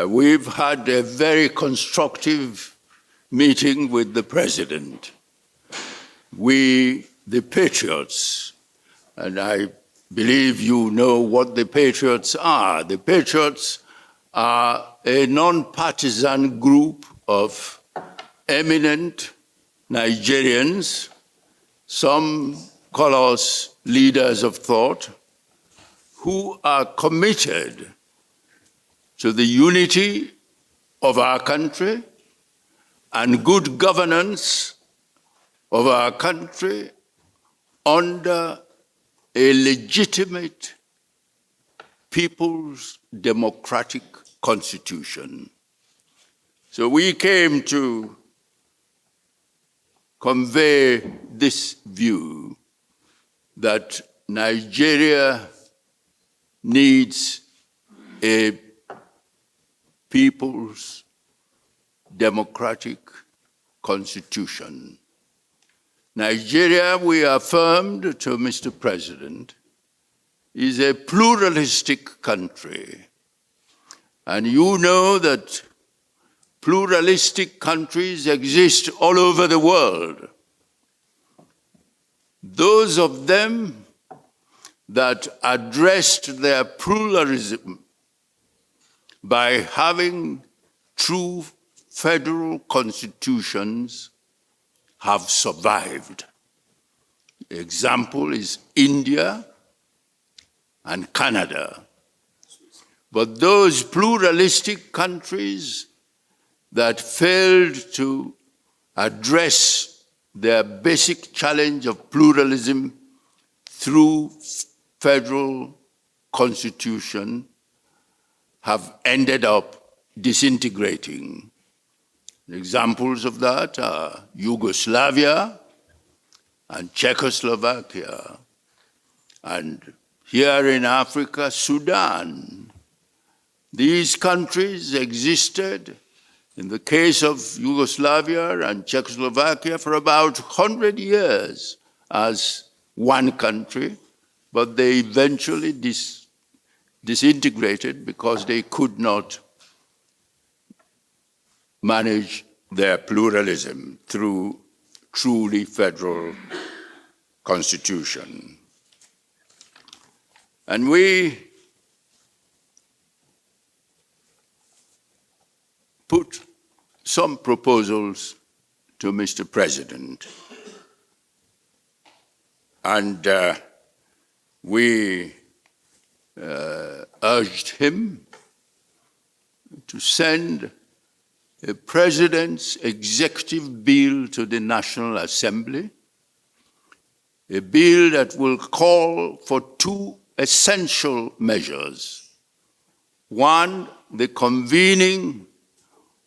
We've had a very constructive meeting with the President. We, the Patriots, and I believe you know what the Patriots are. The Patriots are a non-partisan group of eminent Nigerians. Some call us leaders of thought, who are committed to the unity of our country and good governance of our country under a legitimate people's democratic constitution. So we came to convey this view that Nigeria needs a people's democratic constitution. Nigeria, we affirmed to Mr. President, is a pluralistic country. And you know that pluralistic countries exist all over the world. Those of them that addressed their pluralism by having true federal constitutions have survived. The example is India and Canada. But those pluralistic countries that failed to address their basic challenge of pluralism through federal constitution have ended up disintegrating. Examples of that are Yugoslavia and Czechoslovakia, and here in Africa, Sudan. These countries existed, in the case of Yugoslavia and Czechoslovakia, for about 100 years as one country, but they eventually disintegrated because they could not manage their pluralism through truly federal constitution. And we put some proposals to Mr. President. And we urged him to send a president's executive bill to the National Assembly, a bill that will call for two essential measures. One, the convening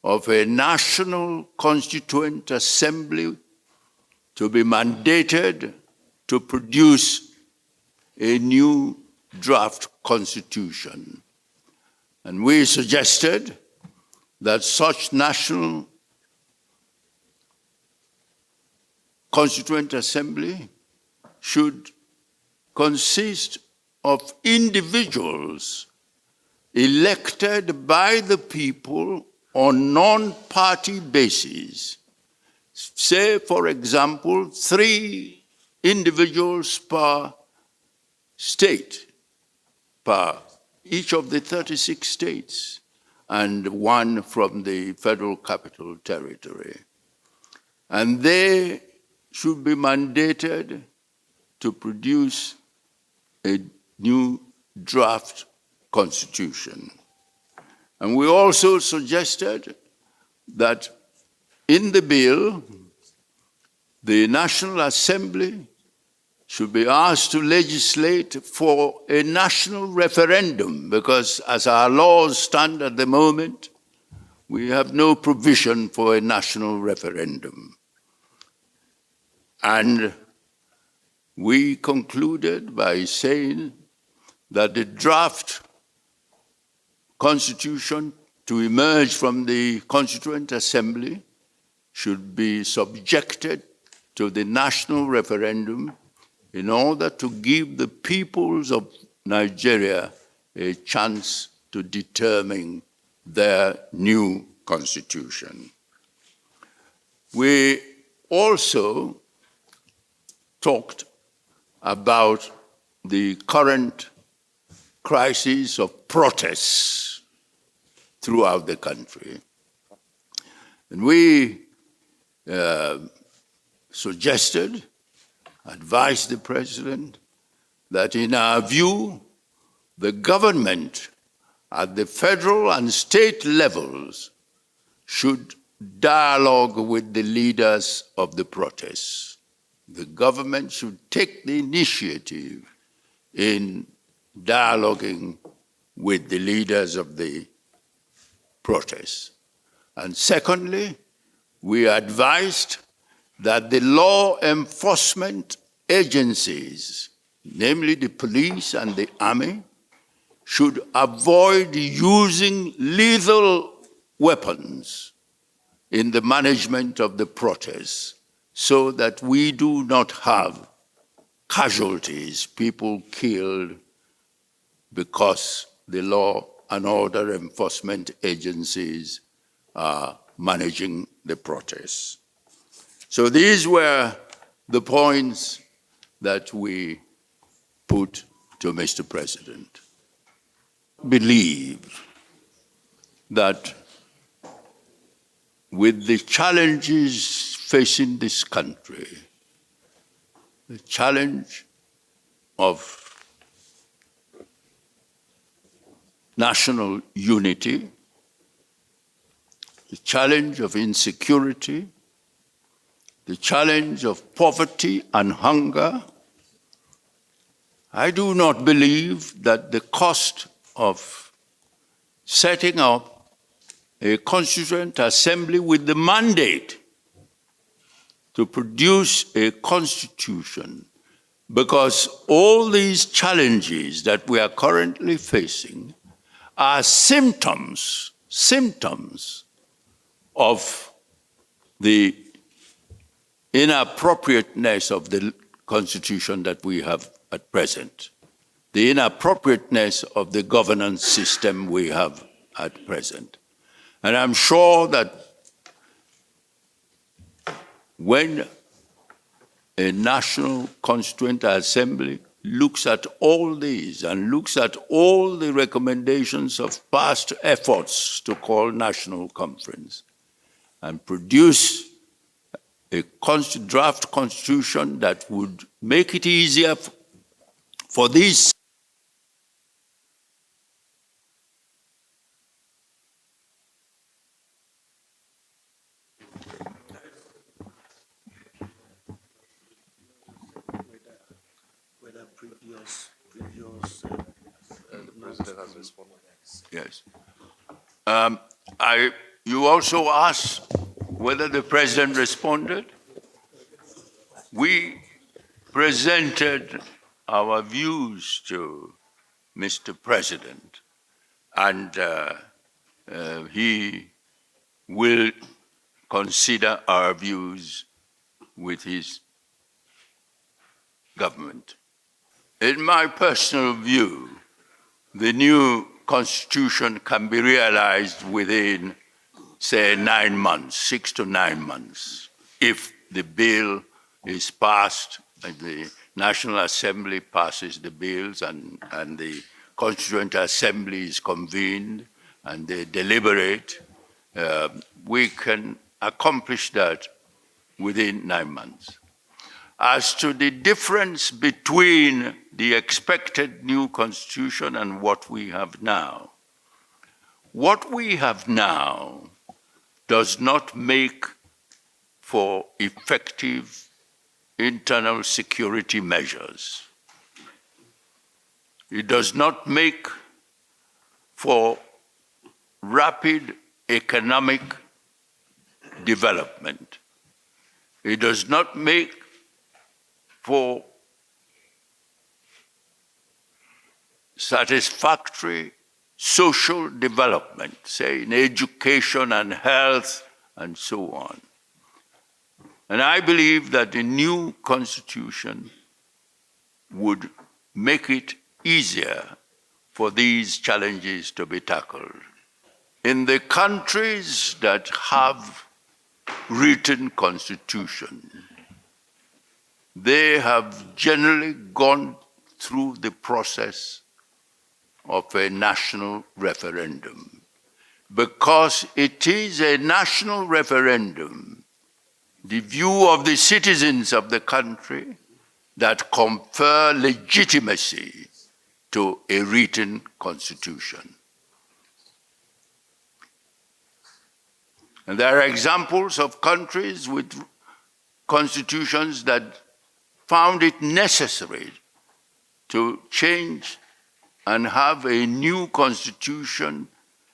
of a National Constituent Assembly to be mandated to produce a new draft constitution. And we suggested that such National Constituent Assembly should consist of individuals elected by the people on non-party basis. Say, for example, 3 individuals per state, per each of the 36 states, and 1 from the Federal Capital Territory. And they should be mandated to produce a new draft constitution. And we also suggested that in the bill, the National Assembly should be asked to legislate for a national referendum, because as our laws stand at the moment, we have no provision for a national referendum. And we concluded by saying that the draft constitution to emerge from the Constituent Assembly should be subjected to the national referendum in order to give the peoples of Nigeria a chance to determine their new constitution. We also talked about the current crisis of protests throughout the country. And we suggested, advised the president, that in our view, the government at the federal and state levels should dialogue with the leaders of the protests. The government should take the initiative in dialoguing with the leaders of the protests. And secondly, we advised that the law enforcement agencies, namely the police and the army, should avoid using lethal weapons in the management of the protests so that we do not have casualties, people killed because the law and order enforcement agencies are managing the protests. So these were the points that we put to Mr. President. Believe that with the challenges facing this country, the challenge of national unity, the challenge of insecurity, the challenge of poverty and hunger, I do not believe that the cost of setting up a constituent assembly with the mandate to produce a constitution, because all these challenges that we are currently facing are symptoms of the inappropriateness of the constitution that we have at present, the inappropriateness of the governance system we have at present. And I'm sure that when a national constituent assembly looks at all these and looks at all the recommendations of past efforts to call national conference and produce a draft constitution that would make it easier for these the President has responded. Yes. You also asked whether the President responded. We presented our views to Mr. President, and he will consider our views with his government. In my personal view, the new constitution can be realized within, say, 9 months, 6 to 9 months, if the bill is passed and the National Assembly passes the bills and the Constituent Assembly is convened and they deliberate. We can accomplish that within 9 months. As to the difference between the expected new constitution and what we have now, what we have now does not make for effective internal security measures. It does not make for rapid economic development. It does not make for satisfactory social development, say in education and health and so on. And I believe that the new constitution would make it easier for these challenges to be tackled. In the countries that have written constitution, they have generally gone through the process of a national referendum. Because it is a national referendum, the view of the citizens of the country, that confer legitimacy to a written constitution. And there are examples of countries with constitutions that found it necessary to change and have a new constitution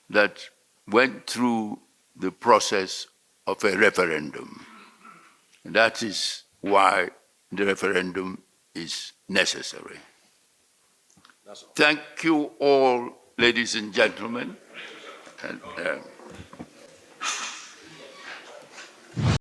that went through the process of a referendum. And that is why the referendum is necessary. Thank you all, ladies and gentlemen. And,